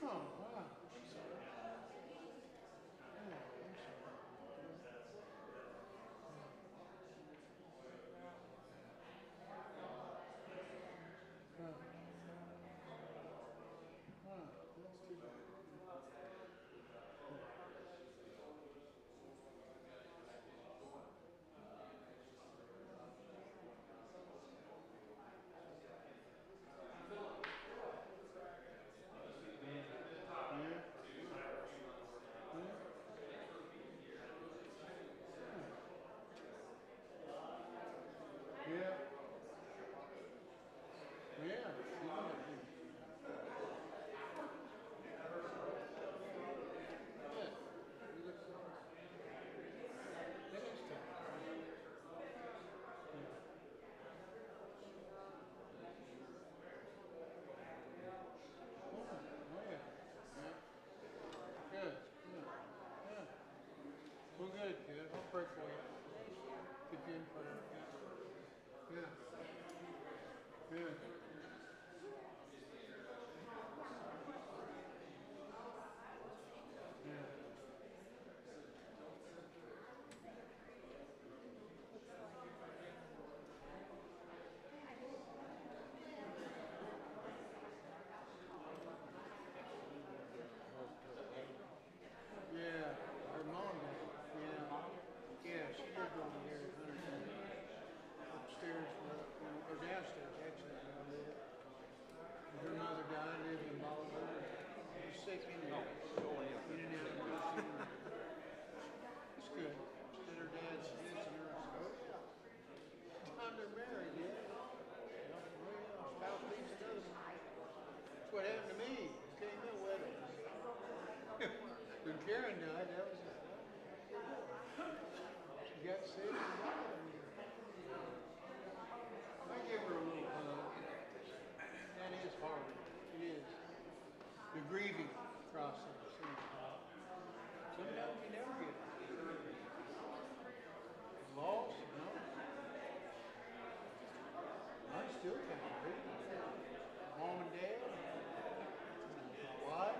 Oh, wow. I'm sorry. Oh, I'm sorry. Huh. Huh. That's too bad. Yeah. Yeah. Yeah. Yeah. You know that, didn't you? Yeah. You look that is tough. Oh, oh yeah. Yeah. Good. Yeah. Yeah. Well, good, kid. I'll pray for you. Keep you in prayer. Yeah. Good. Yeah. Yeah. Her mom did. Yeah. Yeah. She lived over there at Hunterton. Upstairs, or downstairs, actually. Where I live. Her mother died, lived in Bolivar. She was sick in there. In and out. It's good. And her dad's visiting her. I said, oh yeah. Time they're married, yeah. Oh yeah. Spouse leaves another one. That's what happened to me. Came in wedding. When Karen died, that was she got sick and died. I give her a little hug. That is hard. It is. The grieving process. Sometimes you never get lost, no. I still can't grieve. Mom and dad, my wife,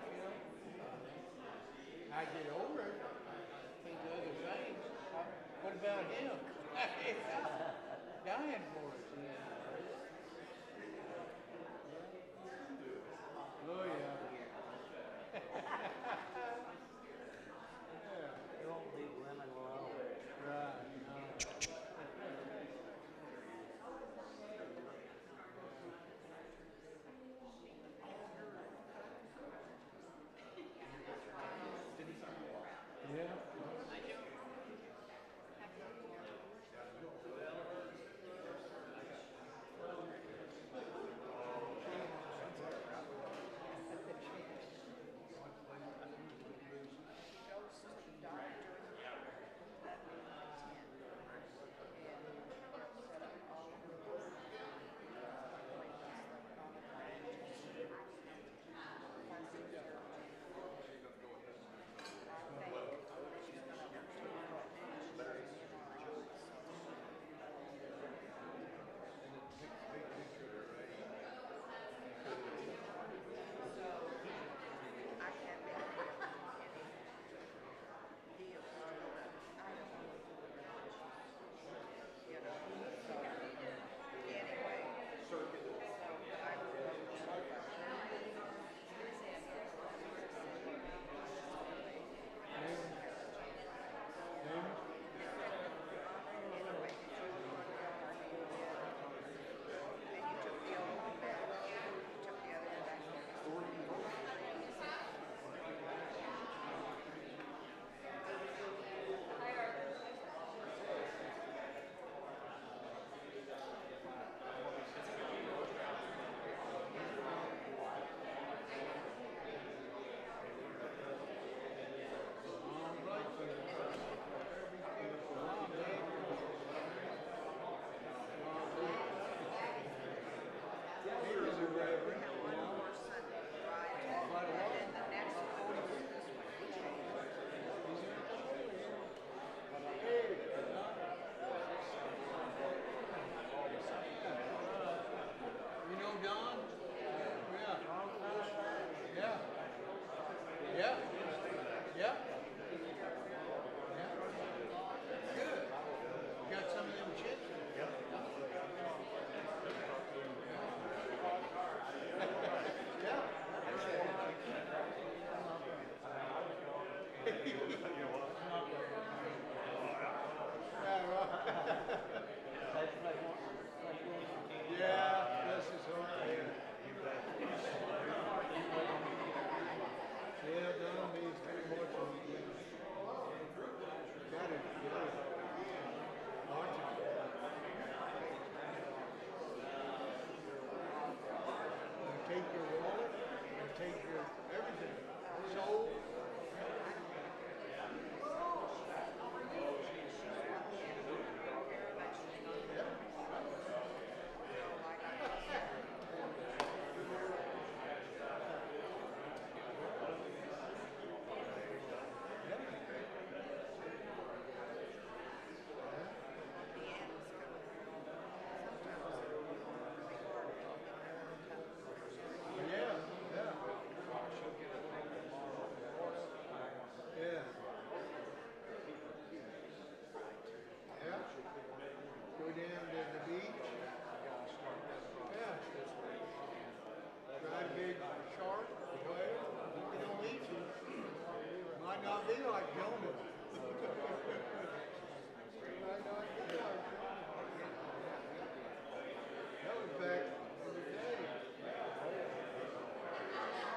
I get over it. I think of other things. What about him? Dying for us. Oh yeah. Yeah. Don't leave women alone. Right. No. feel like Jonah. That was back in the day.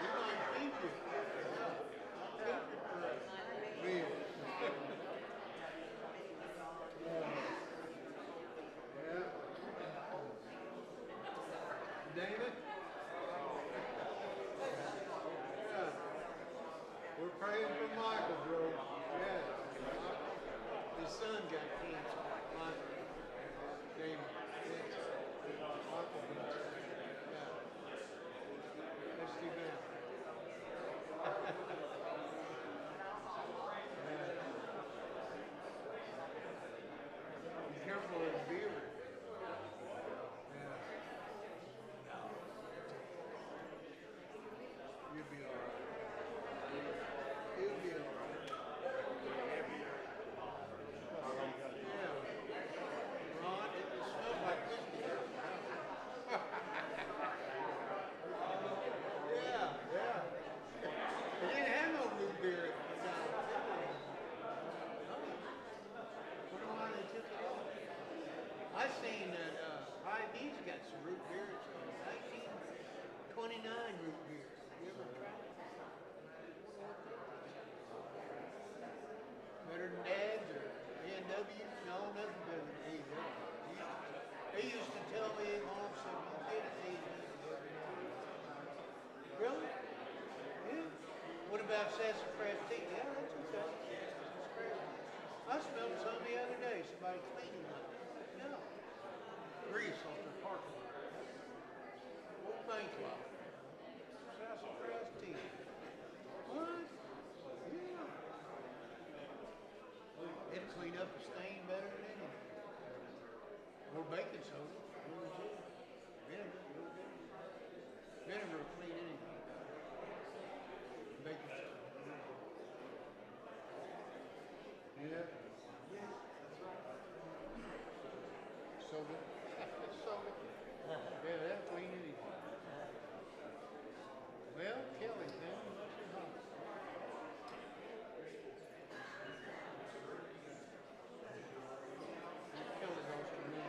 He might feed you. Yeah. I'll feed you for a meal. Yeah. David? Yeah. We're praying for Michael, bro. Yeah. His son got cancer. Michael. David. Michael. Yeah. That's too bad. Be careful of his beard. Yeah. You'll be all right. You'll be all right. Yeah. Ron, it smells like whiskey. Yeah, yeah. They didn't have no root beer at the time. Wonder why they took it off. I seen that Hy-Vee's got some root beer. It's 1929 root beer. You ever tried it? Better than Dad's or A&W? No, nothing better than A&W. They used to tell me, Mom said, you get it A&W. Really? Yeah. What about sassafras tea? Yeah, that's okay. I smelled some the other day. Somebody cleaning it. No. Grease off their parking lot. Well, thank you. Sassafras tea. What? Yeah. It'd clean up a stain better than anything. Or baking soda. Vinegar. Vinegar will clean anything. Baking soda. Yeah. Soda. Soda. Yeah, that'll clean anything. Well, Kelly, man, what's your hobby? Kelly goes to me.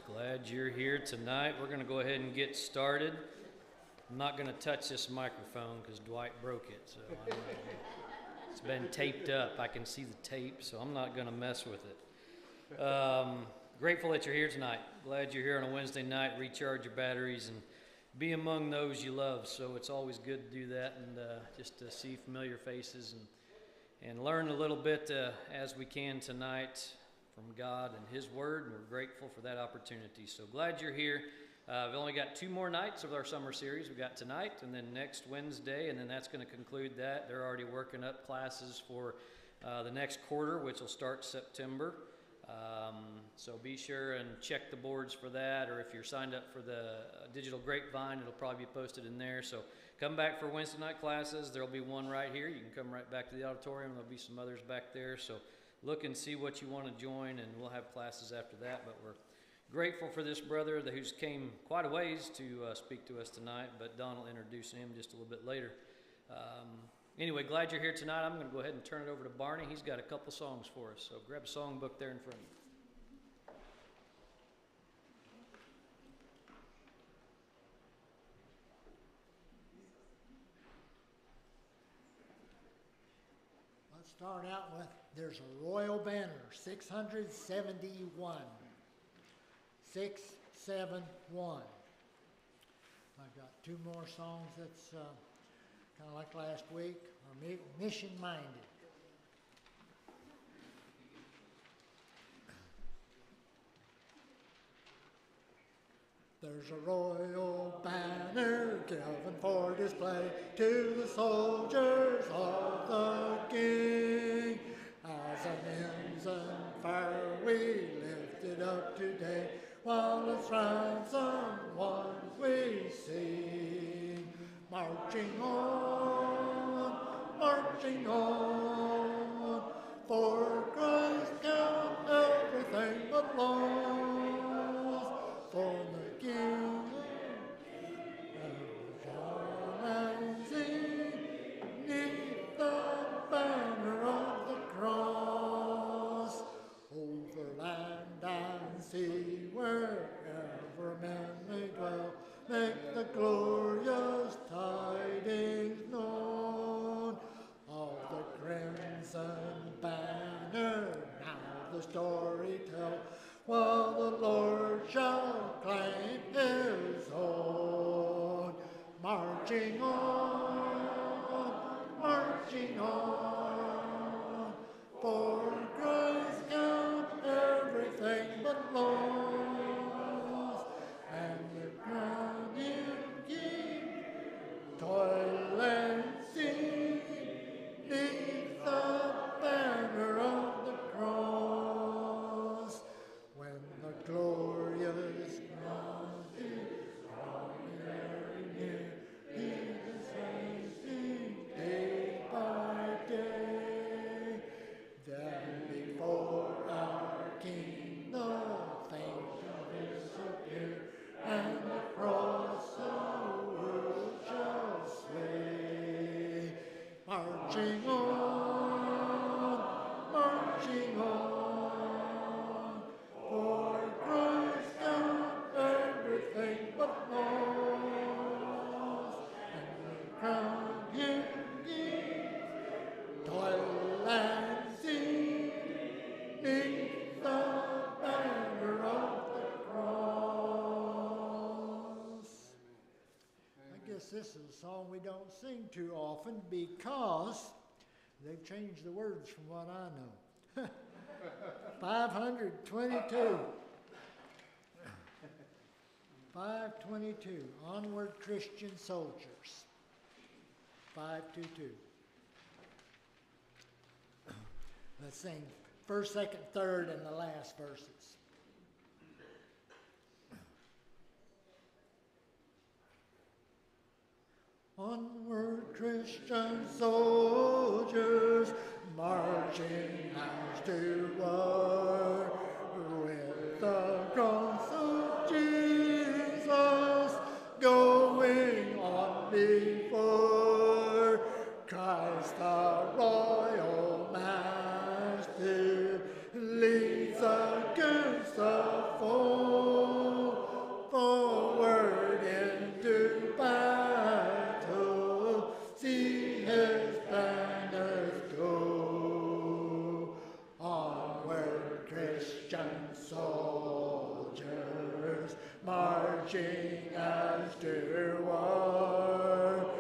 Glad you're here tonight. We're going to go ahead and get started. I'm not going to touch this microphone because Dwight broke it. So it's been taped up. I can see the tape, so I'm not going to mess with it. Grateful that you're here tonight. Glad you're here on a Wednesday night. Recharge your batteries and be among those you love. So it's always good to do that and just to see familiar faces and learn a little bit as we can tonight from God and His Word, and we're grateful for that opportunity. So glad you're here. We've only got 2 more nights of our summer series. We've got tonight and then next Wednesday, and then that's going to conclude that. They're already working up classes for the next quarter, which will start September. So be sure and check the boards for that, or if you're signed up for the digital grapevine, it'll probably be posted in there. So come back for Wednesday night classes. There'll be one right here. You can come right back to the auditorium. There'll be some others back there. So look and see what you want to join, and we'll have classes after that. But we're grateful for this brother who's came quite a ways to speak to us tonight, but Don will introduce him just a little bit later. Anyway, glad you're here tonight. I'm going to go ahead and turn it over to Barney. He's got a couple songs for us, so grab a songbook there in front of you. Let's start out with There's a Royal Banner, 671. 671. I've got two more songs that's kind of like last week, are mission-minded. There's a royal banner given for display to the soldiers of the King. As an ensign fire we lift it up today, while its ransom one we sing. Marching on, for Christ count everything but loss. For the King and sing neath the banner of the cross. Over land and sea, wherever men may dwell, make the glorious tidings known of the crimson banner. Now the story tell, while the Lord shall claim his own. Marching on, for Christ count everything but loss, and the crown you keep, toil and sing, neath the banner of the cross. When the glorious crown is drawing very near, he is rising day by day. Then before our King the things disappear, and the cross the world shall sway. Marching on, for Christ count everything but loss, and the crown him give, toil and sing, neath the banner of the cross. I guess this is a song we don't sing too often because they've changed the words from what I know. 522. 522. Onward, Christian soldiers. 522. Let's sing first, second, third, and the last verses. Onward, Christian soldiers, marching as to war, with the cross of Jesus going on before. Christ the royal master leads against the foe, forward into battle, see his banners go. Onward, Christian soldiers, marching as to war,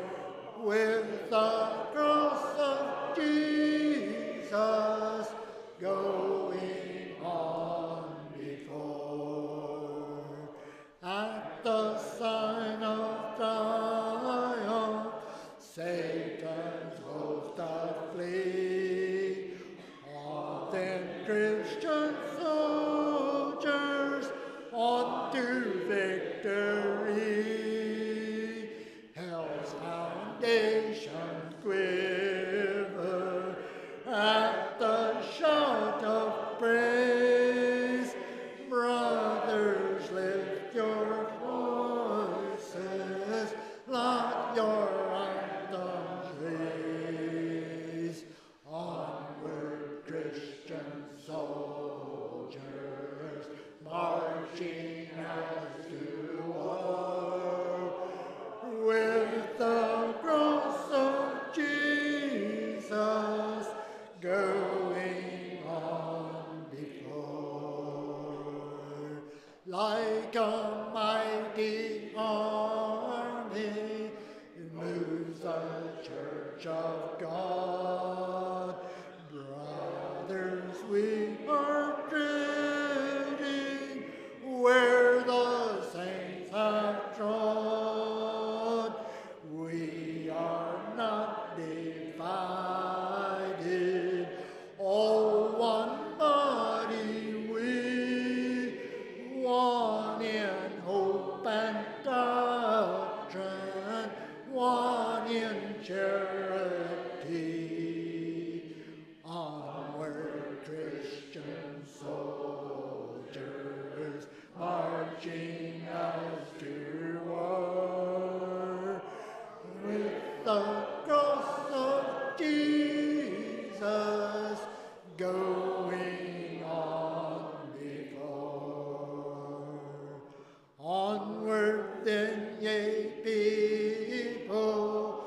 people,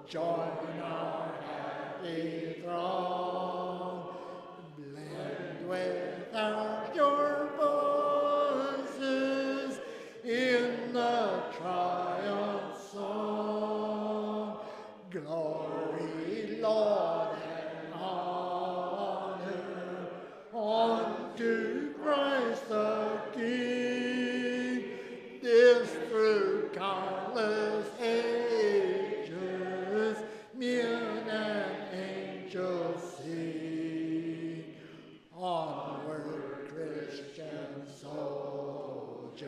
join our happy throng. Blend without your voices in the triumph song. Glory, Lord, and honor unto Christ the King. This through countless ages, men and angels sing. Onward, Christian soldiers,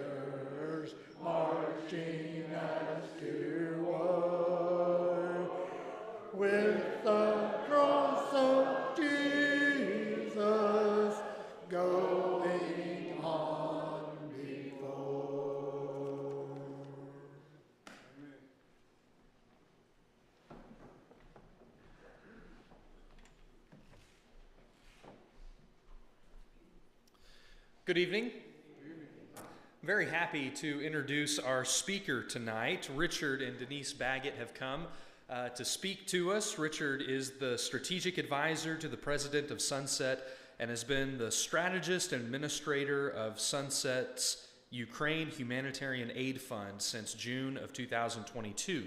marching as to war, with the cross of Jesus going on before. Good evening. I'm very happy to introduce our speaker tonight. Richard and Denise Baggett have come to speak to us. Richard is the strategic advisor to the president of Sunset and has been the strategist and administrator of Sunset's Ukraine Humanitarian Aid Fund since June of 2022.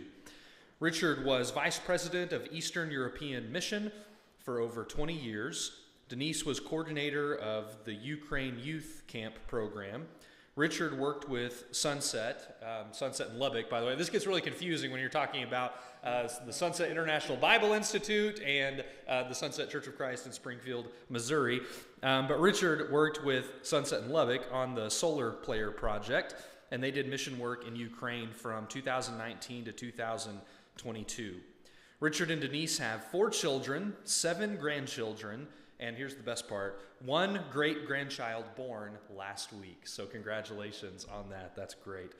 Richard was vice president of Eastern European Mission for over 20 years. Denise was coordinator of the Ukraine Youth Camp program. Richard worked with Sunset in Lubbock, by the way. This gets really confusing when you're talking about the Sunset International Bible Institute and the Sunset Church of Christ in Springfield, Missouri. But Richard worked with Sunset in Lubbock on the Solar Player project, and they did mission work in Ukraine from 2019 to 2022. Richard and Denise have 4 children, 7 grandchildren, and here's the best part, 1 great-grandchild born last week. So congratulations on that. That's great.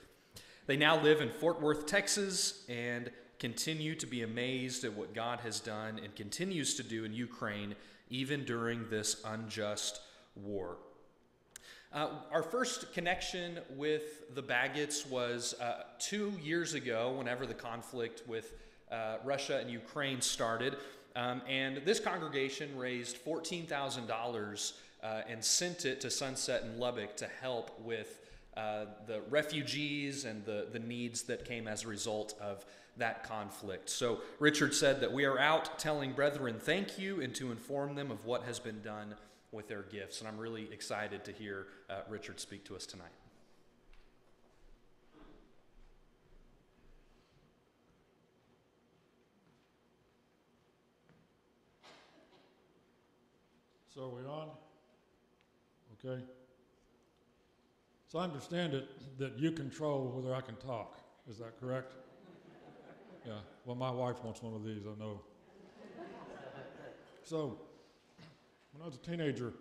They now live in Fort Worth, Texas, and continue to be amazed at what God has done and continues to do in Ukraine, even during this unjust war. Our first connection with the Baggetts was 2 years ago, whenever the conflict with Russia and Ukraine started. And this congregation raised $14,000 and sent it to Sunset in Lubbock to help with the refugees and the needs that came as a result of that conflict. So Richard said that we are out telling brethren thank you and to inform them of what has been done with their gifts. And I'm really excited to hear Richard speak to us tonight. So are we on? Okay. So I understand it that you control whether I can talk. Is that correct? Yeah. Well, my wife wants one of these, I know. So, when I was a teenager, at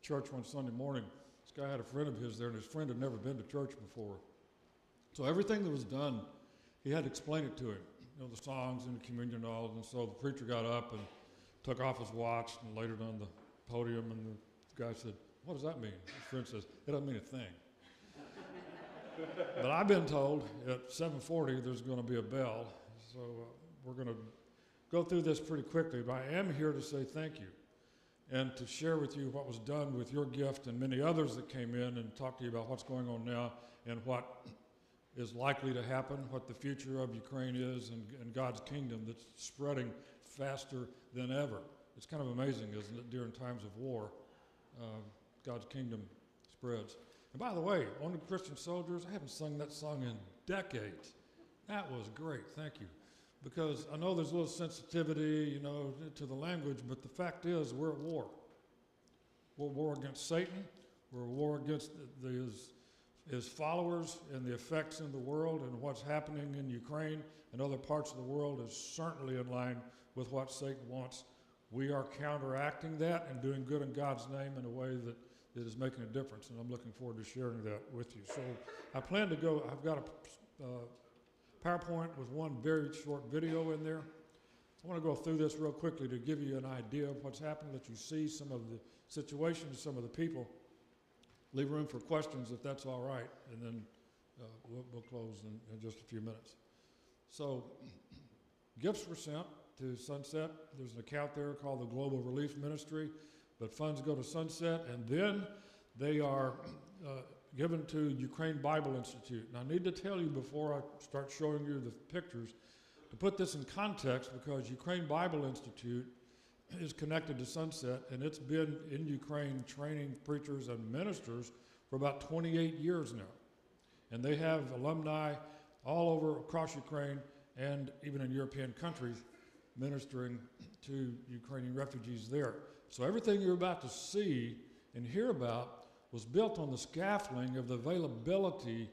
church one Sunday morning, this guy had a friend of his there, and his friend had never been to church before. So everything that was done, he had to explain it to him. You know, the songs and the communion and all. And so the preacher got up and took off his watch and laid it on the podium, and the guy said, "What does that mean?" His friend says, "It doesn't mean a thing." But I've been told at 7:40 there's going to be a bell, so we're going to go through this pretty quickly. But I am here to say thank you and to share with you what was done with your gift and many others that came in, and talk to you about what's going on now and what is likely to happen, what the future of Ukraine is, and God's kingdom that's spreading faster than ever. It's kind of amazing, isn't it, during times of war, God's kingdom spreads. And by the way, on the Christian Soldiers, I haven't sung that song in decades. That was great, thank you. Because I know there's a little sensitivity, you know, to the language, but the fact is we're at war. We're at war against Satan. We're at war against his followers, and the effects in the world, and what's happening in Ukraine and other parts of the world is certainly in line with what Satan wants. We are counteracting that and doing good in God's name in a way that is making a difference, and I'm looking forward to sharing that with you. So I plan to go, I've got a PowerPoint with one very short video in there. I want to go through this real quickly to give you an idea of what's happening, that you see some of the situations, some of the people. Leave room for questions if that's all right, and then we'll close in just a few minutes. So gifts were sent to Sunset. There's an account there called the Global Relief Ministry, but funds go to Sunset, and then they are given to Ukraine Bible Institute. And I need to tell you before I start showing you the pictures, to put this in context, because Ukraine Bible Institute is connected to Sunset, and it's been in Ukraine training preachers and ministers for about 28 years now. And they have alumni all over across Ukraine and even in European countries ministering to Ukrainian refugees there. So everything you're about to see and hear about was built on the scaffolding of the availability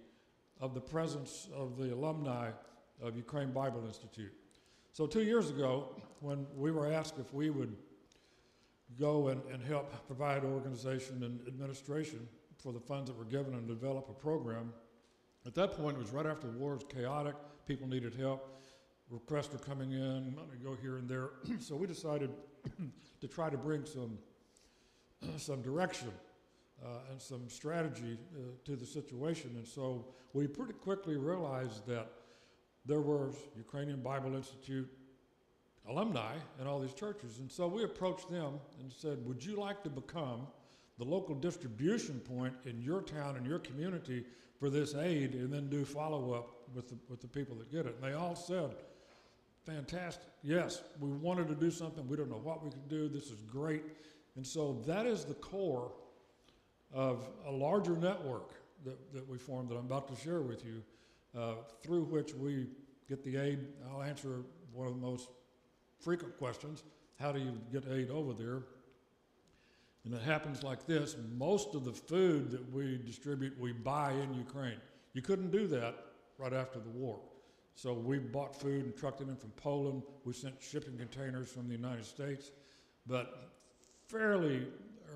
of the presence of the alumni of Ukraine Bible Institute. So 2 years ago, when we were asked if we would go and help provide organization and administration for the funds that were given and develop a program, at that point, it was right after the war. It was chaotic. People needed help. Requests were coming in, money go here and there. So we decided to try to bring some direction and some strategy to the situation. And so we pretty quickly realized that there were Ukrainian Bible Institute alumni in all these churches. And so we approached them and said, would you like to become the local distribution point in your town and your community for this aid, and then do follow-up with the people that get it? And they all said, fantastic. Yes, we wanted to do something. We don't know what we could do. This is great. And so that is the core of a larger network that we formed that I'm about to share with you, through which we get the aid. I'll answer one of the most frequent questions: how do you get aid over there? And it happens like this: most of the food that we distribute, we buy in Ukraine. You couldn't do that right after the war. So we bought food and trucked it in from Poland. We sent shipping containers from the United States. But fairly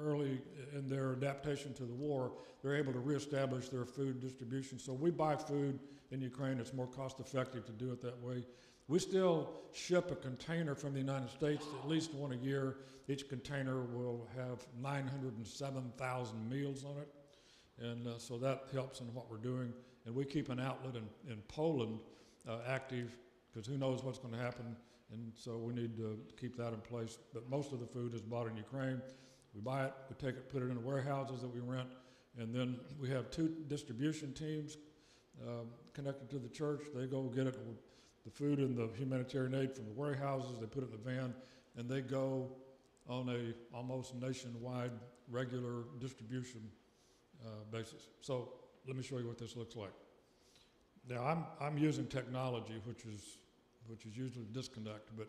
early in their adaptation to the war, they're able to reestablish their food distribution. So we buy food in Ukraine. It's more cost effective to do it that way. We still ship a container from the United States, at least one a year. Each container will have 907,000 meals on it. And so that helps in what we're doing. And we keep an outlet in Poland active, because who knows what's going to happen. And so we need to keep that in place. But most of the food is bought in Ukraine. We buy it, we take it, put it in warehouses that we rent. And then we have 2 distribution teams connected to the church. They go get it, the food and the humanitarian aid from the warehouses. They put it in the van, and they go on a almost nationwide regular distribution basis. So let me show you what this looks like. Now I'm using technology, which is usually a disconnect, but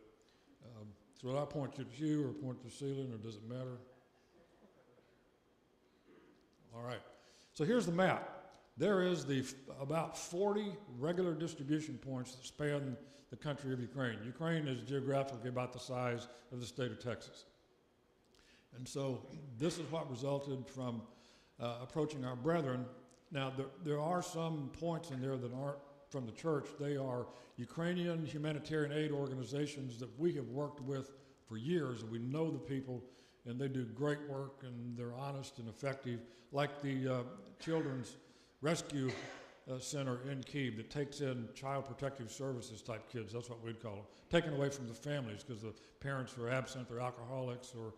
so I point to you or point to the ceiling, or does it matter? All right. So here's the map. There is about 40 regular distribution points that span the country of Ukraine. Ukraine is geographically about the size of the state of Texas. And so this is what resulted from approaching our brethren. Now, there are some points in there that aren't from the church. They are Ukrainian humanitarian aid organizations that we have worked with for years, and we know the people, and they do great work, and they're honest and effective, like the Children's Rescue Center in Kyiv that takes in child protective services type kids. That's what we'd call them. Taken away from the families because the parents are absent, they're alcoholics, or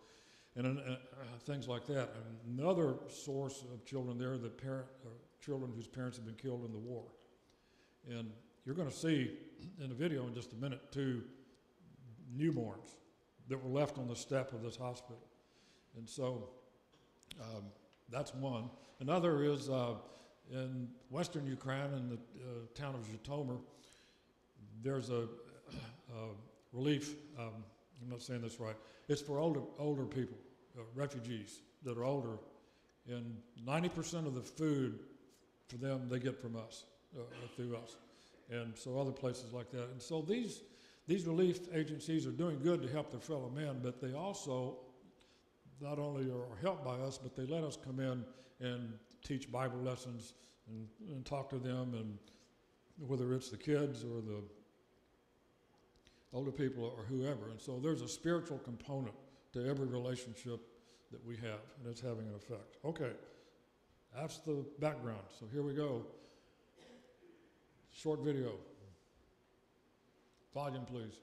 things like that. And another source of children there, children whose parents have been killed in the war. And you're going to see in the video in just a minute 2 newborns that were left on the step of this hospital. And so that's one. Another is in western Ukraine, in the town of Zhytomyr, there's a relief, I'm not saying this right, it's for older people, refugees that are older, and 90% of the food for them they get from us, through us, and so other places like that. And so these relief agencies are doing good to help their fellow men, but they also not only are helped by us, but they let us come in and teach Bible lessons and talk to them, and whether it's the kids or the older people or whoever. And so there's a spiritual component to every relationship that we have, and it's having an effect. Okay, that's the background. So here we go. short video. Volume, please.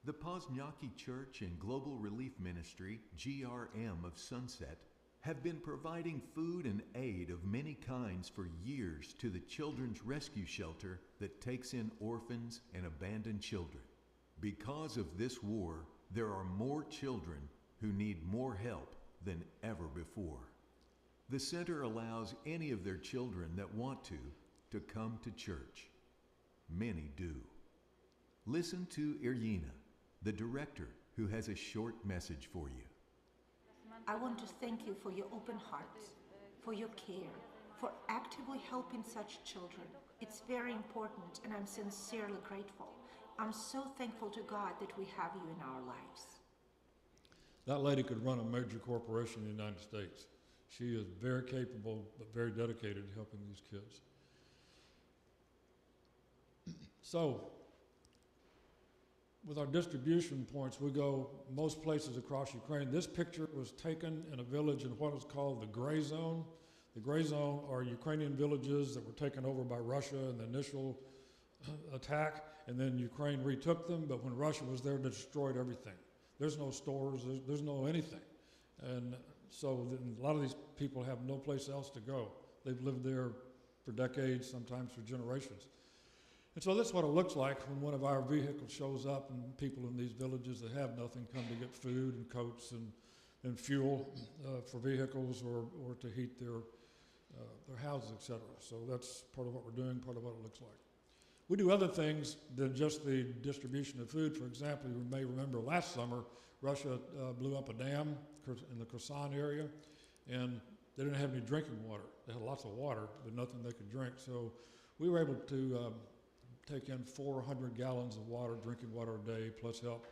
The Pozniacki Church and Global Relief Ministry, GRM of Sunset, have been providing food and aid of many kinds for years to the Children's Rescue Shelter that takes in orphans and abandoned children. Because of this war, there are more children who need more help than ever before. The center allows any of their children that want to come to church. Many do. Listen to Irina, the director, who has a short message for you. I want to thank you for your open hearts, for your care, for actively helping such children. It's very important, and I'm sincerely grateful. I'm so thankful to God that we have you in our lives. That lady could run a major corporation in the United States. She is very capable, but very dedicated to helping these kids. So, with our distribution points, we go most places across Ukraine. This picture was taken in a village in what is called the Gray Zone. The Gray Zone are Ukrainian villages that were taken over by Russia in the initial attack, and then Ukraine retook them, but when Russia was there, they destroyed everything. There's no stores, there's no anything. And so a lot of these people have no place else to go. They've lived there for decades, sometimes for generations. And so that's what it looks like when one of our vehicles shows up and people in these villages that have nothing come to get food and coats and fuel for vehicles or to heat their houses, etc. So that's part of what we're doing, part of what it looks like. We do other things than just the distribution of food. For example, you may remember last summer, Russia blew up a dam in the Kherson area, and they didn't have any drinking water. They had lots of water, but nothing they could drink. So we were able to take in 400 gallons of water, drinking water a day, plus help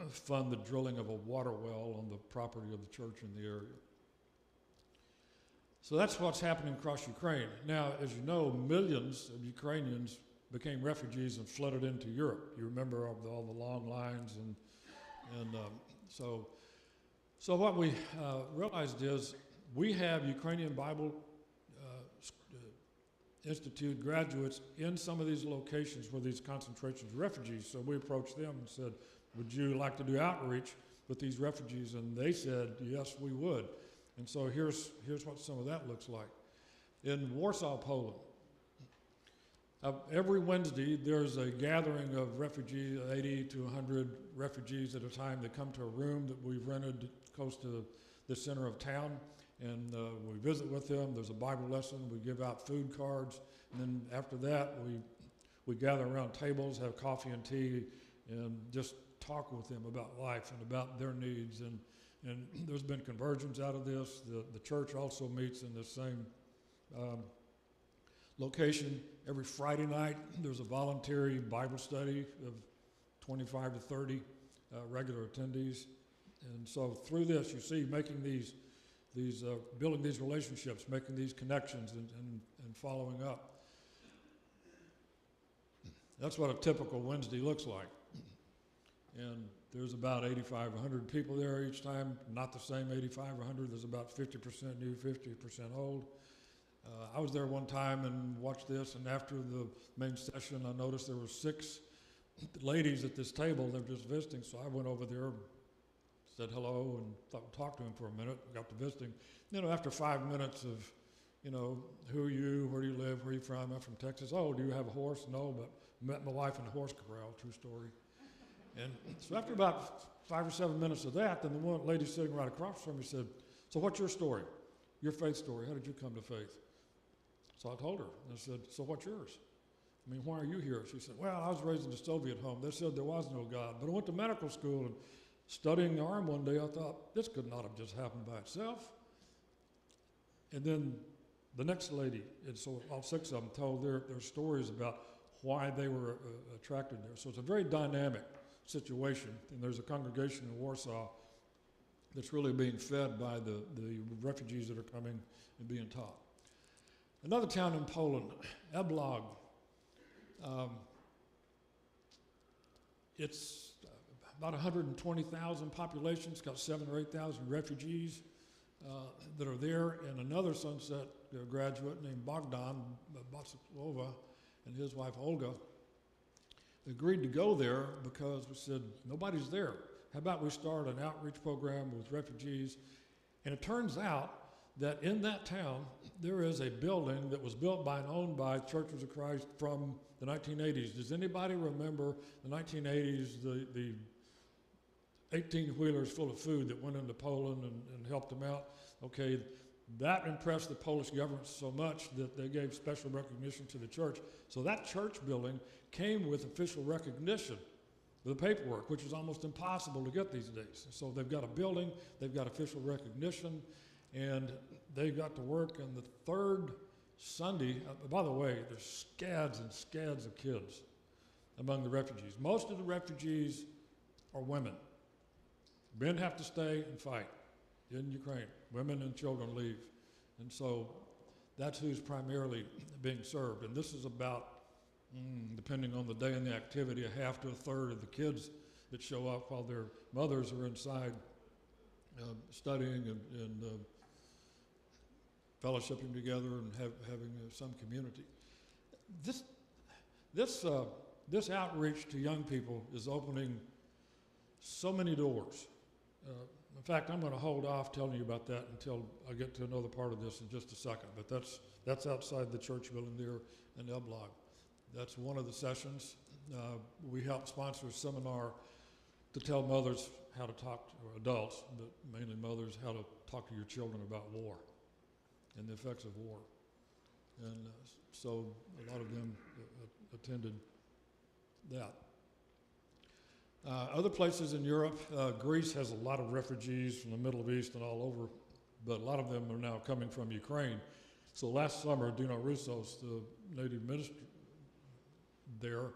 fund the drilling of a water well on the property of the church in the area. So that's what's happening across Ukraine. Now, as you know, millions of Ukrainians became refugees and flooded into Europe. You remember all the long lines, and so what we realized is we have Ukrainian Bible Institute graduates in some of these locations where these concentrations of refugees. So we approached them and said, would you like to do outreach with these refugees? And they said, yes, we would. And so here's what some of that looks like. In Warsaw, Poland, every Wednesday there's a gathering of refugees, 80 to 100 refugees at a time. They come to a room that we've rented close to the center of town. And we visit with them. There's a Bible lesson. We give out food cards. And then after that, we gather around tables, have coffee and tea, and just talk with them about life and about their needs. And there's been conversions out of this. The church also meets in the same location. Every Friday night, there's a voluntary Bible study of 25 to 30 regular attendees. And so through this, you see making building these relationships, making these connections, and following up. That's what a typical Wednesday looks like. And there's about 85, 100 people there each time, not the same 85, 100. There's about 50% new, 50% old. I was there one time and watched this, and after the main session, I noticed there were 6 ladies at this table. They were just visiting, so I went over there, said hello, and talked to him for a minute, got to visiting. After 5 minutes of, who are you, where do you live, where are you from? I'm from Texas. Oh, do you have a horse? No, but met my wife in the horse corral, true story. And so after about 5 or 7 minutes of that, then the one lady sitting right across from me said, so what's your story? Your faith story, how did you come to faith? So I told her, and I said, so what's yours? Why are you here? She said, well, I was raised in a Soviet home. They said there was no God, but I went to medical school, and studying the arm one day, I thought, this could not have just happened by itself. And then the next lady, and so all 6 of them told their stories about why they were attracted there. So it's a very dynamic situation, and there's a congregation in Warsaw that's really being fed by the refugees that are coming and being taught. Another town in Poland, Eblog. It's about 120,000 population. It's got 7,000 or 8,000 refugees that are there, and another Sunset graduate named Bogdan Batsiklova and his wife Olga agreed to go there because we said, nobody's there. How about we start an outreach program with refugees? And it turns out that in that town, there is a building that was built by and owned by Churches of Christ from the 1980s. Does anybody remember the 1980s, the 18-wheelers full of food that went into Poland and helped them out? Okay, that impressed the Polish government so much that they gave special recognition to the church. So that church building came with official recognition, the paperwork, which is almost impossible to get these days. So they've got a building, they've got official recognition, and they got to work. And the third Sunday, by the way, there's scads and scads of kids among the refugees. Most of the refugees are women. Men have to stay and fight in Ukraine. Women and children leave. And so that's who's primarily being served. And this is about, depending on the day and the activity, a half to a third of the kids that show up while their mothers are inside studying and fellowshipping together and having some community. This outreach to young people is opening so many doors. In fact, I'm going to hold off telling you about that until I get to another part of this in just a second. But that's outside the church building there in Eblog. That's one of the sessions. We help sponsor a seminar to tell mothers how to talk to adults, but mainly mothers, how to talk to your children about war and the effects of war. And so a lot of them attended that. Other places in Europe, Greece has a lot of refugees from the Middle East and all over, but a lot of them are now coming from Ukraine. So last summer, Dino Roussos, the native minister there,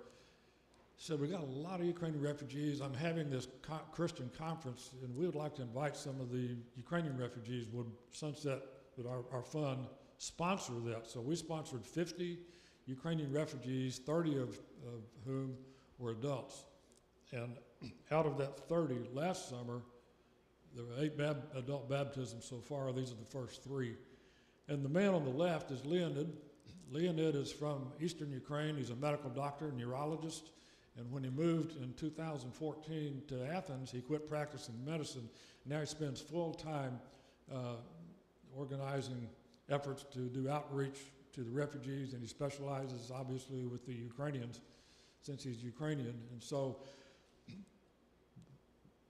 said, we got a lot of Ukrainian refugees. I'm having this Christian conference, and we would like to invite some of the Ukrainian refugees. Would Sunset, with our fund, sponsor that? So we sponsored 50 Ukrainian refugees, 30 of whom were adults. And out of that 30, last summer, there were 8 adult baptisms so far. These are the first 3. And the man on the left is Leonid. Leonid is from eastern Ukraine. He's a medical doctor, neurologist. And when he moved in 2014 to Athens, he quit practicing medicine. Now he spends full time organizing efforts to do outreach to the refugees, and he specializes obviously with the Ukrainians since he's Ukrainian. And so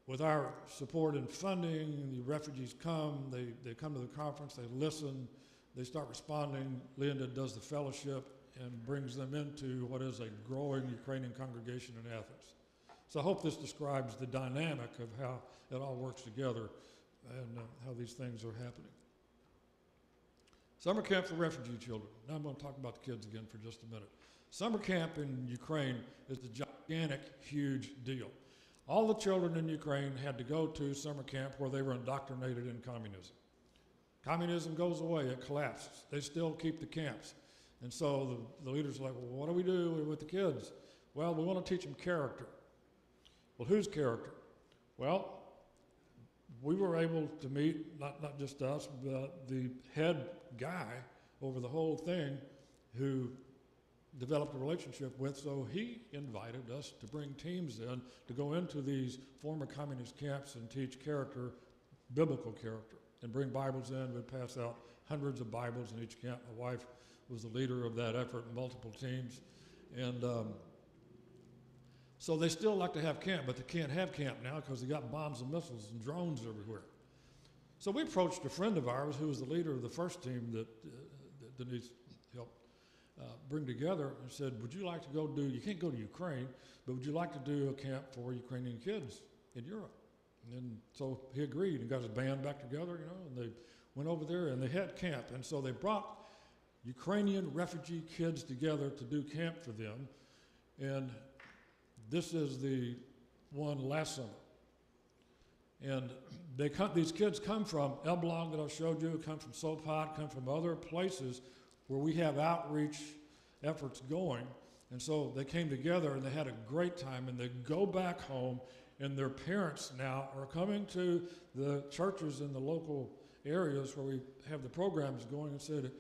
with our support and funding, the refugees come, they come to the conference, they listen, they start responding. Leonid does the fellowship and brings them into what is a growing Ukrainian congregation in Athens. So I hope this describes the dynamic of how it all works together and how these things are happening. Summer camp for refugee children. Now I'm going to talk about the kids again for just a minute. Summer camp in Ukraine is a gigantic, huge deal. All the children in Ukraine had to go to summer camp where they were indoctrinated in communism. Communism goes away, it collapses. They still keep the camps. And so the leaders are like, well, what do we do with the kids? Well, we want to teach them character. Well, whose character? Well, we were able to meet, not just us, but the head guy over the whole thing who developed a relationship with, so he invited us to bring teams in to go into these former communist camps and teach character, biblical character, and bring Bibles in. We'd pass out hundreds of Bibles in each camp. My wife was the leader of that effort in multiple teams. And so they still like to have camp, but they can't have camp now because they got bombs and missiles and drones everywhere. So we approached a friend of ours who was the leader of the first team that Denise helped bring together and said, would you like to go do, you can't go to Ukraine, but would you like to do a camp for Ukrainian kids in Europe? And so he agreed and got his band back together, and they went over there and they had camp. And so they brought Ukrainian refugee kids together to do camp for them. And this is the one last summer. And these kids come from Elbląg that I showed you, come from Sopot, come from other places where we have outreach efforts going. And so they came together and they had a great time, and they go back home, and their parents now are coming to the churches in the local areas where we have the programs going and said,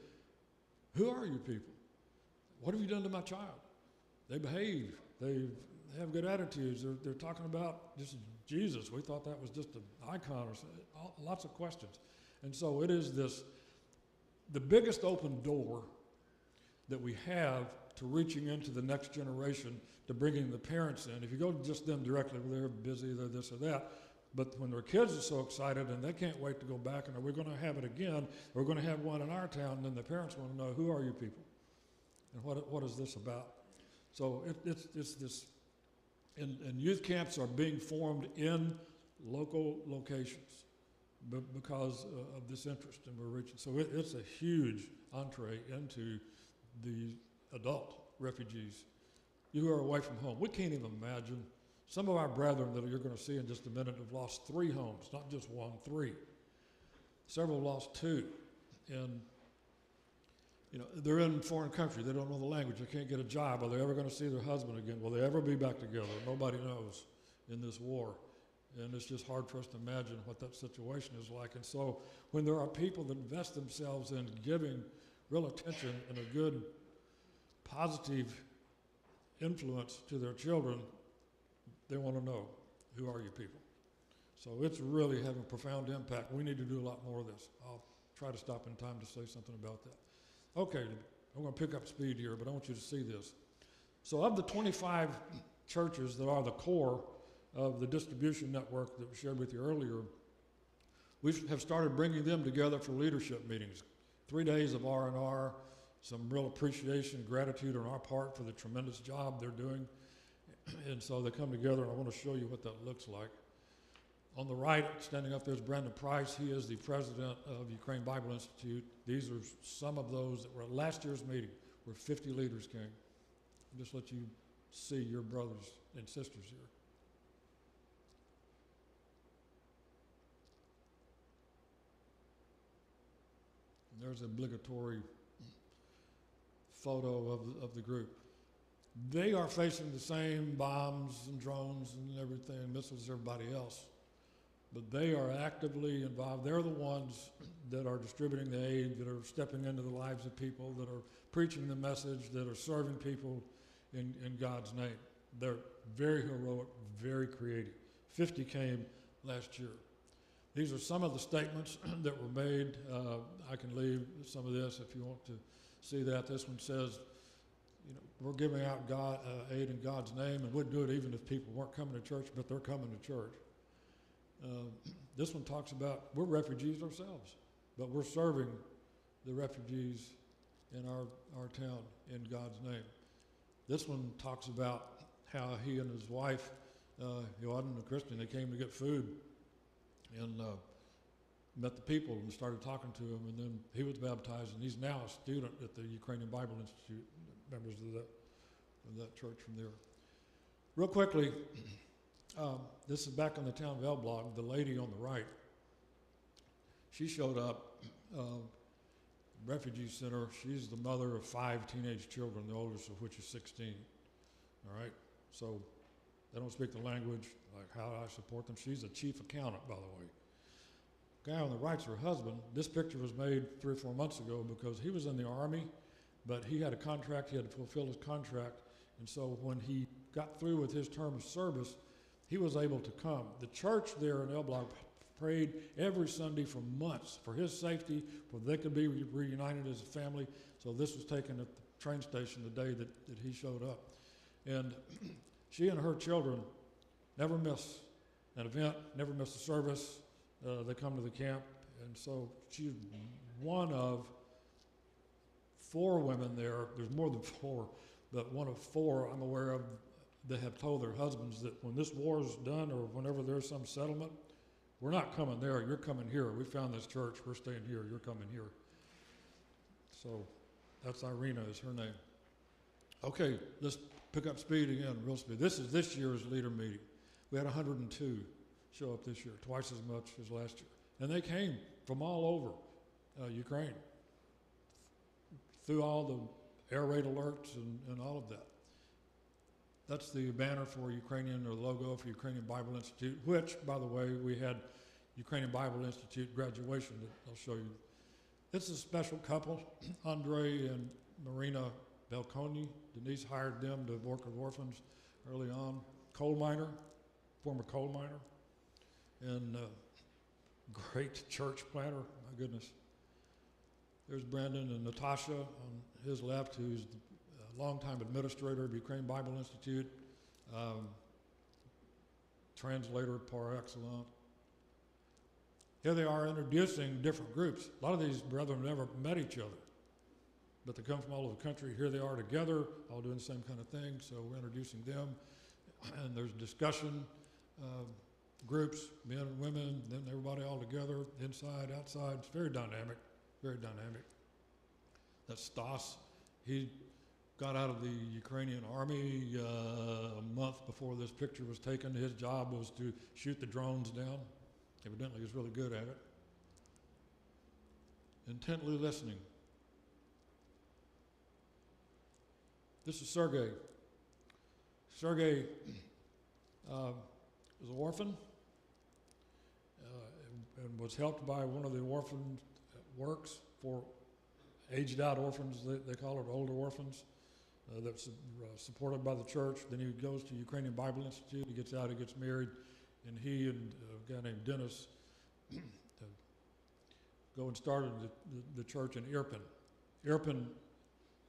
who are you people? what have you done to my child? They behave. They have good attitudes. They're talking about just Jesus. We thought that was just an icon or something. Lots of questions. And so it is the biggest open door that we have to reaching into the next generation, to bringing the parents in. If you go to just them directly, well, they're busy, they're this or that. But when their kids are so excited and they can't wait to go back, and are we going to have it again? We're going to have one in our town, and then the parents want to know, who are you people? And what is this about? So it's this, and youth camps are being formed in local locations because of this interest, and we're reaching. So it's a huge entree into the adult refugees who are away from home. We can't even imagine. Some of our brethren that you're going to see in just a minute have lost 3 homes, not just 1, 3. Several lost 2. And, you know, they're in foreign country. They don't know the language. They can't get a job. Are they ever going to see their husband again? Will they ever be back together? Nobody knows in this war. And it's just hard for us to imagine what that situation is like. And so when there are people that invest themselves in giving real attention and a good, positive influence to their children, they want to know, who are you people? So it's really having a profound impact. We need to do a lot more of this. I'll try to stop in time to say something about that. Okay, I'm going to pick up speed here, but I want you to see this. So of the 25 churches that are the core of the distribution network that we shared with you earlier, we have started bringing them together for leadership meetings. 3 days of R&R, some real appreciation, gratitude on our part for the tremendous job they're doing. And so they come together, and I want to show you what that looks like. On the right, standing up there is Brandon Price. He is the president of Ukraine Bible Institute. These are some of those that were at last year's meeting where 50 leaders came. I'll just let you see your brothers and sisters here. And there's an obligatory photo of the group. They are facing the same bombs and drones and everything, missiles as everybody else. But they are actively involved. They're the ones that are distributing the aid, that are stepping into the lives of people, that are preaching the message, that are serving people in God's name. They're very heroic, very creative. 50 came last year. These are some of the statements that were made. I can leave some of this if you want to see that. This one says, you know, we're giving out aid in God's name, and we'd do it even if people weren't coming to church, but they're coming to church. This one talks about we're refugees ourselves, but we're serving the refugees in our town in God's name. This one talks about how he and his wife, Yoaden and Christian, they came to get food and met the people and started talking to him, and then he was baptized, and he's now a student at the Ukrainian Bible Institute, members of that church from there. Real quickly, this is back on the Town Bell blog, the lady on the right. She showed up, refugee center. She's the mother of 5 teenage children, the oldest of which is 16. All right, so they don't speak the language, like how do I support them? She's a chief accountant, by the way. Guy on the right's her husband. This picture was made 3 or 4 months ago because he was in the Army, but he had a contract, he had to fulfill his contract, and so when he got through with his term of service, he was able to come. The church there in El Block prayed every Sunday for months for his safety, for they could be reunited as a family. So this was taken at the train station the day that he showed up. And she and her children never miss an event, never miss a service. They come to the camp. And so she's one of 4 women there. There's more than 4, but one of 4 I'm aware of that have told their husbands that when this war is done or whenever there's some settlement, we're not coming there, you're coming here. We found this church, we're staying here, you're coming here. So that's Irina is her name. Okay, let's pick up speed again, real speed. This is this year's leader meeting. We had 102 show up this year, twice as much as last year. And they came from all over Ukraine, through all the air raid alerts and all of that. That's the banner for Ukrainian, or logo for Ukrainian Bible Institute, which, by the way, we had Ukrainian Bible Institute graduation that I'll show you. It's a special couple, Andre and Marina Belconi. Denise hired them to work with orphans early on. Coal miner, former coal miner, and great church planter, my goodness. There's Brandon and Natasha on his left, who's the longtime administrator of Ukraine Bible Institute, translator par excellence. Here they are introducing different groups. A lot of these brethren never met each other, but they come from all over the country. Here they are together, all doing the same kind of thing, so we're introducing them. And there's discussion groups, men and women, then everybody all together, inside, outside. It's very dynamic, very dynamic. That's Stas. He got out of the Ukrainian army a month before this picture was taken. His job was to shoot the drones down. Evidently, he was really good at it. Intently listening. This is Sergei. Sergei was an orphan and was helped by one of the orphan works for aged out orphans, they call it, older orphans, that's supported by the church. Then he goes to Ukrainian Bible Institute, he gets out, he gets married, and he and a guy named Dennis go and started the church in Irpin. Irpin,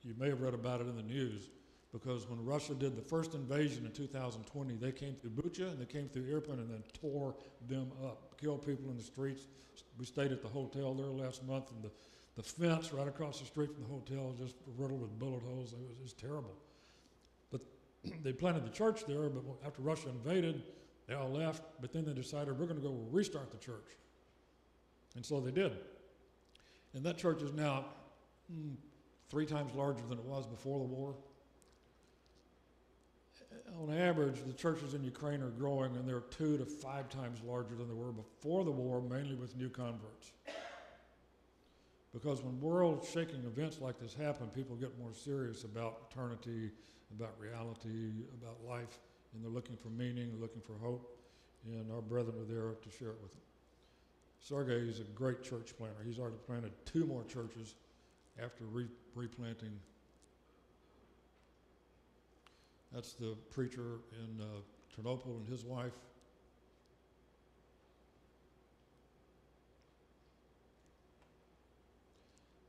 you may have read about it in the news, because when Russia did the first invasion in 2020, they came through Bucha and they came through Irpin and then tore them up, killed people in the streets. We stayed at the hotel there last month, and the fence right across the street from the hotel was just riddled with bullet holes. It was terrible. But they planted the church there, but after Russia invaded, they all left, but then they decided we're going to go restart the church. And so they did. And that church is now 3 times larger than it was before the war. On average, the churches in Ukraine are growing, and they're 2 to 5 times larger than they were before the war, mainly with new converts. Because when world-shaking events like this happen, people get more serious about eternity, about reality, about life, and they're looking for meaning, they're looking for hope, and our brethren are there to share it with them. Sergei is a great church planter. He's already planted 2 more churches after replanting. That's the preacher in Ternopil and his wife.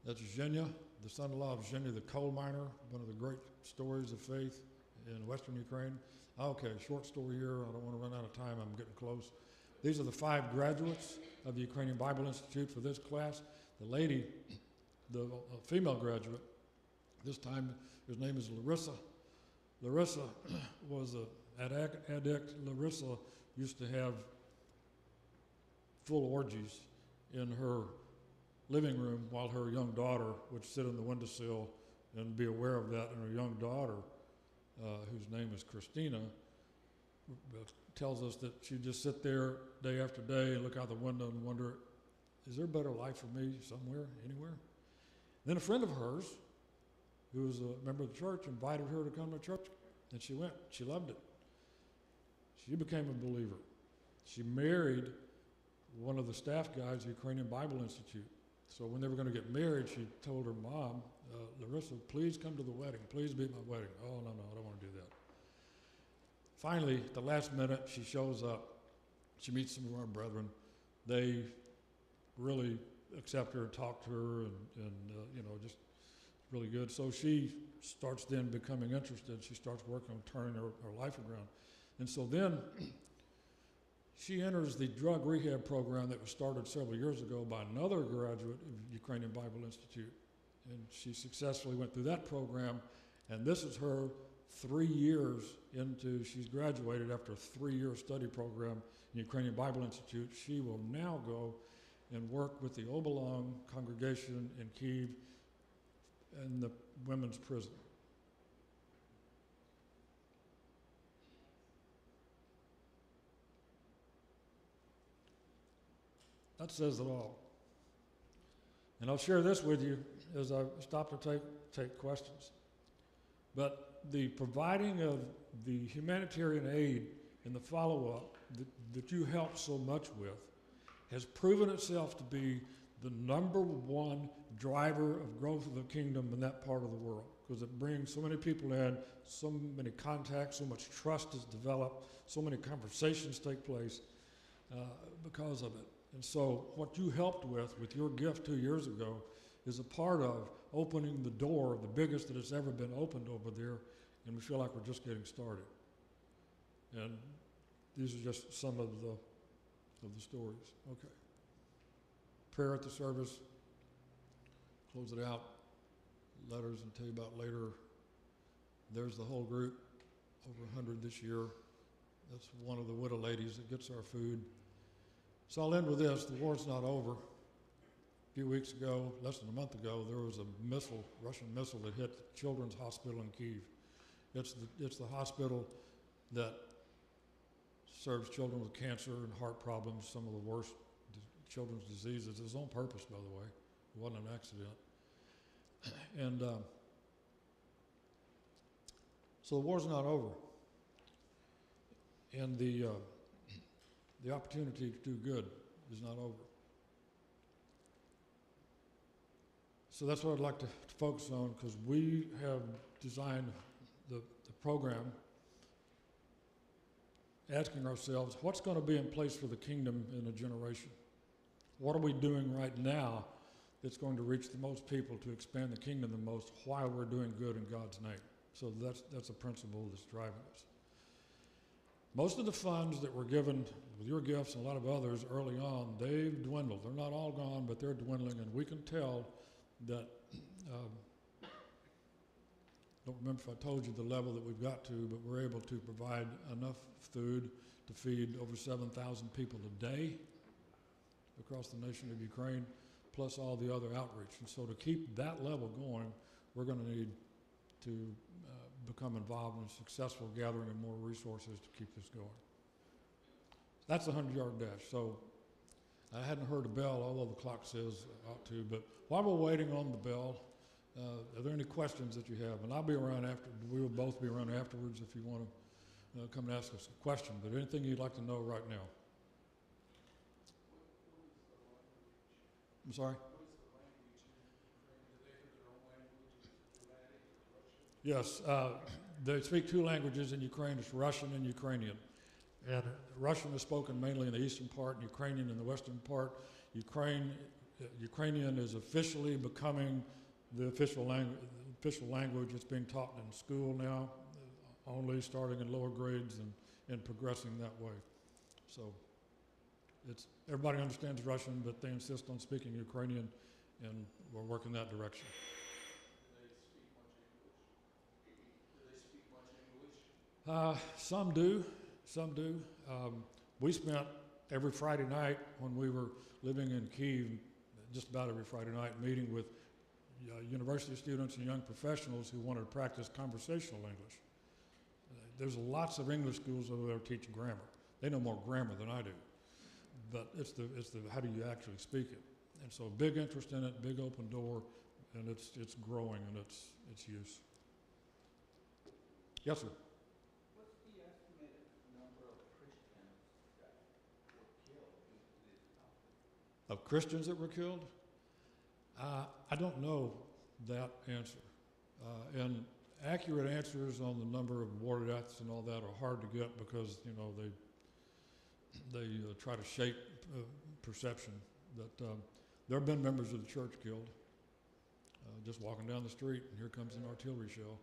That's Zhenya, the son-in-law of Zhenya, the coal miner, one of the great stories of faith in Western Ukraine. Okay, short story here. I don't want to run out of time. I'm getting close. These are the 5 graduates of the Ukrainian Bible Institute for this class. The lady, the female graduate, this time his name is Larissa. Larissa was an addict. Larissa used to have full orgies in her living room while her young daughter would sit on the windowsill and be aware of that. And her young daughter, whose name is Christina, tells us that she'd just sit there day after day and look out the window and wonder, is there a better life for me somewhere, anywhere? Then a friend of hers, who was a member of the church, invited her to come to church, and she went. She loved it. She became a believer. She married one of the staff guys at the Ukrainian Bible Institute. So when they were going to get married, she told her mom, Larissa, please come to the wedding. Please be at my wedding. Oh, no, I don't want to do that. Finally, at the last minute, she shows up. She meets some of our brethren. They really accept her and talk to her and just really good. So she starts then becoming interested. She starts working on turning her life around. And so then she enters the drug rehab program that was started several years ago by another graduate of Ukrainian Bible Institute. And she successfully went through that program. And this is her 3 years into, she's graduated after a 3-year study program in Ukrainian Bible Institute. She will now go and work with the Obolong congregation in Kyiv in the women's prison. That says it all. And I'll share this with you as I stop to take questions. But the providing of the humanitarian aid and the follow-up that you helped so much with has proven itself to be the #1 driver of growth of the kingdom in that part of the world. because it brings so many people in, so many contacts, so much trust is developed, so many conversations take place because of it. And so what you helped with your gift 2 years ago, is a part of opening the door, the biggest that it's ever been opened over there, and we feel like we're just getting started. And these are just some of the stories. Okay. Prayer at the service. Close it out. Letters and tell you about later. There's the whole group, over 100 this year. That's one of the widow ladies that gets our food. So I'll end with this. The war's not over. A few weeks ago, less than a month ago, there was a missile, Russian missile that hit the Children's Hospital in Kyiv. It's the hospital that serves children with cancer and heart problems, some of the worst children's diseases. It was on purpose, by the way. It wasn't an accident. And so the war's not over. And the opportunity to do good is not over. So that's what I'd like to focus on, because we have designed the program asking ourselves, what's going to be in place for the kingdom in a generation? What are we doing right now that's going to reach the most people to expand the kingdom the most while we're doing good in God's name? So that's a principle that's driving us. Most of the funds that were given with your gifts and a lot of others early on, they've dwindled. They're not all gone, but they're dwindling, and we can tell that, don't remember if I told you the level that we've got to, but we're able to provide enough food to feed over 7,000 people a day across the nation of Ukraine, plus all the other outreach. And so to keep that level going, we're going to need to become involved in a successful gathering of more resources to keep this going. That's the 100-yard dash. So I hadn't heard a bell, although the clock says ought to, but while we're waiting on the bell, are there any questions that you have? And I'll be around after, we will both be around afterwards if you want to come and ask us a question, but anything you'd like to know right now? I'm sorry? Yes, they speak two languages in Ukraine. It's Russian and Ukrainian. And Russian is spoken mainly in the eastern part, and Ukrainian in the western part. Ukrainian is officially becoming the official language. It's being taught in school now, only starting in lower grades and progressing that way. So everybody understands Russian, but they insist on speaking Ukrainian, and we're working that direction. Some do. We spent every Friday night when we were living in Kyiv, just about every Friday night, meeting with university students and young professionals who wanted to practice conversational English. There's lots of English schools over there teaching grammar. They know more grammar than I do, but it's the how do you actually speak it? And so big interest in it, big open door, and it's growing in its use. Yes, sir. Of Christians that were killed? I don't know that answer. And accurate answers on the number of war deaths and all that are hard to get because, they try to shape perception. That there have been members of the church killed. Just walking down the street, and here comes an artillery shell.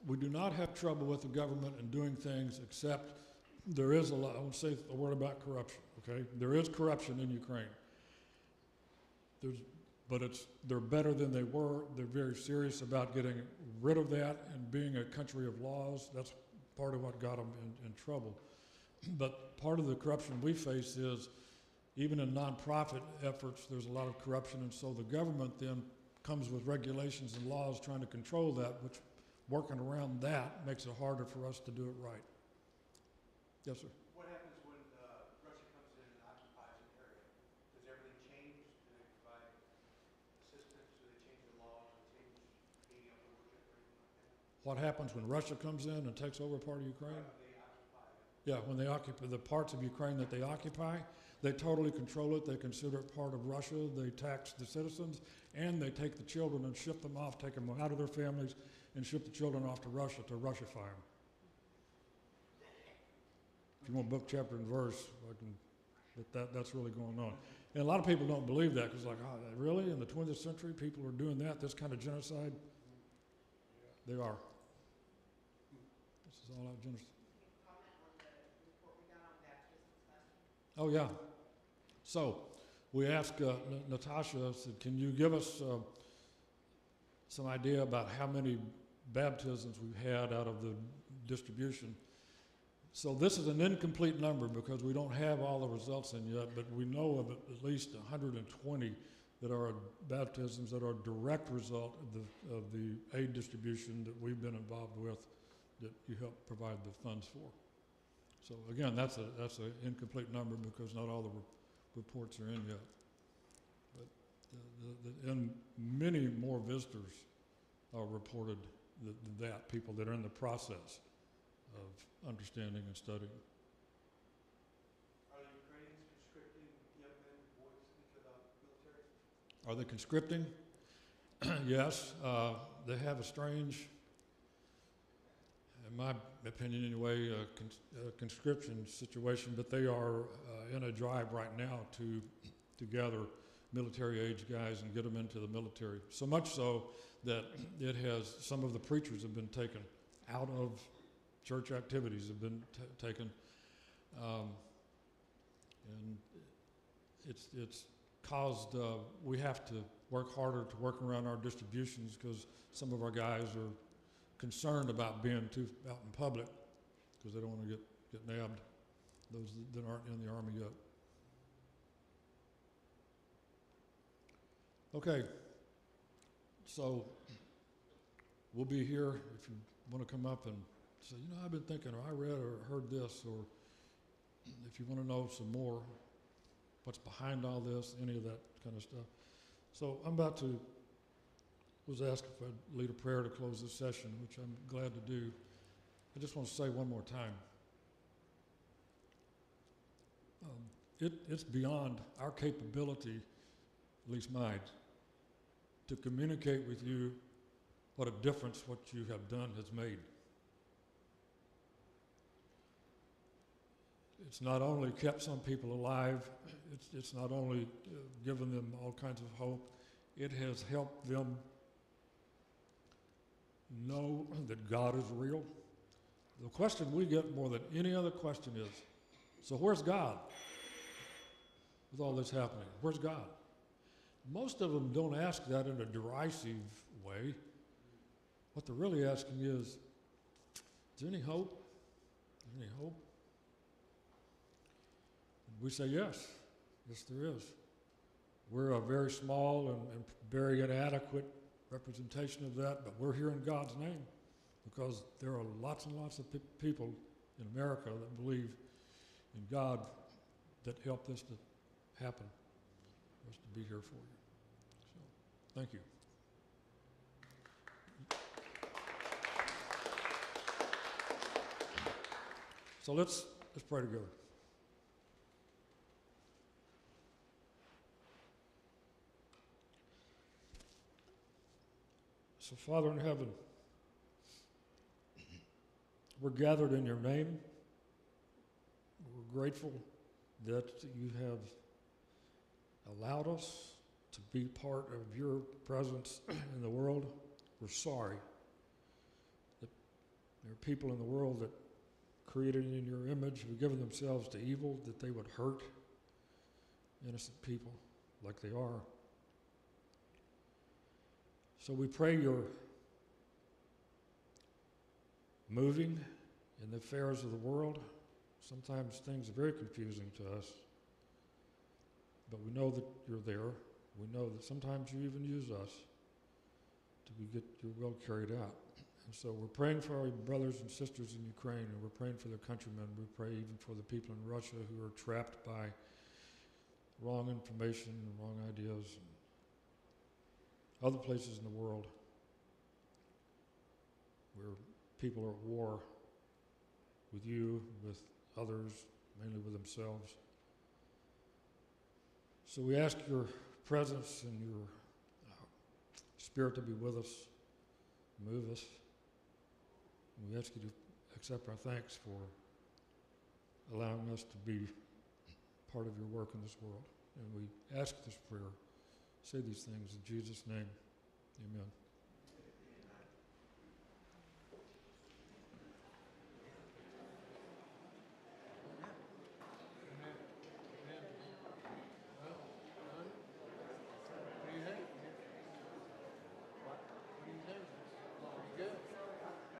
We do not have trouble with the government in doing things, except there is a lot. I won't say a word about corruption, okay? There is corruption in Ukraine. But they're better than they were. They're very serious about getting rid of that and being a country of laws. That's part of what got them in trouble. But part of the corruption we face is, even in nonprofit efforts, there's a lot of corruption, and so the government then comes with regulations and laws trying to control that, which working around that makes it harder for us to do it right. Yes, sir. What happens when Russia comes in and occupies an area? Does everything change? Do they provide assistance? Do they change the laws? Do they change being able to worship or anything like that? What happens when Russia comes in and takes over part of Ukraine? They Yeah, when they occupy the parts of Ukraine that they occupy, they totally control it. They consider it part of Russia. They tax the citizens, and they take the children and ship them off, take them out of their families, and ship the children off to Russify them. If you want book, chapter, and verse, that's really going on. And a lot of people don't believe that because, like, oh, really? In the 20th century, people are doing that, this kind of genocide? They are. This is all out genocide. Oh, yeah. So we asked Natasha, said, can you give us some idea about how many baptisms we've had out of the distribution? So this is an incomplete number because we don't have all the results in yet, but we know of at least 120 that are baptisms that are a direct result of the aid distribution that we've been involved with, that you help provide the funds for. So again, that's an incomplete number because not all the reports are in yet. But and many more visitors are reported than that, people that are in the process of understanding and studying. Are the Ukrainians conscripting young men and boys into the military? Are they conscripting? Yes. They have a strange, in my opinion anyway, conscription situation, but they are in a drive right now to gather military-age guys and get them into the military. So much so that some of the preachers have been taken out of church activities, have been taken, and it's caused, we have to work harder to work around our distributions because some of our guys are concerned about being too out in public because they don't want to get nabbed, those that aren't in the Army yet. Okay, so we'll be here if you want to come up and say, you know, I've been thinking, or I read or heard this, or if you want to know some more, what's behind all this, any of that kind of stuff. So I'm about to, was asked if I'd lead a prayer to close this session, which I'm glad to do. I just want to say one more time. It's beyond our capability, at least mine, to communicate with you what a difference what you have done has made. It's not only kept some people alive, it's not only given them all kinds of hope, it has helped them know that God is real. The question we get more than any other question is, so where's God with all this happening? Where's God? Most of them don't ask that in a derisive way. What they're really asking is there any hope? Is there any hope? We say yes. Yes, there is. We're a very small and very inadequate representation of that, but we're here in God's name because there are lots and lots of people in America that believe in God that helped this to happen, for us to be here for you. So, thank you. So let's pray together. So, Father in heaven, we're gathered in your name. We're grateful that you have allowed us to be part of your presence in the world. We're sorry that there are people in the world that created in your image who given themselves to evil, that they would hurt innocent people like they are. So we pray you're moving in the affairs of the world. Sometimes things are very confusing to us, but we know that you're there. We know that sometimes you even use us to get your will carried out. And so we're praying for our brothers and sisters in Ukraine, and we're praying for their countrymen. We pray even for the people in Russia who are trapped by wrong information and wrong ideas. Other places in the world where people are at war with you, with others, mainly with themselves. So we ask your presence and your Spirit to be with us, move us. And we ask you to accept our thanks for allowing us to be part of your work in this world. And we ask this prayer, say these things in Jesus' name. Amen.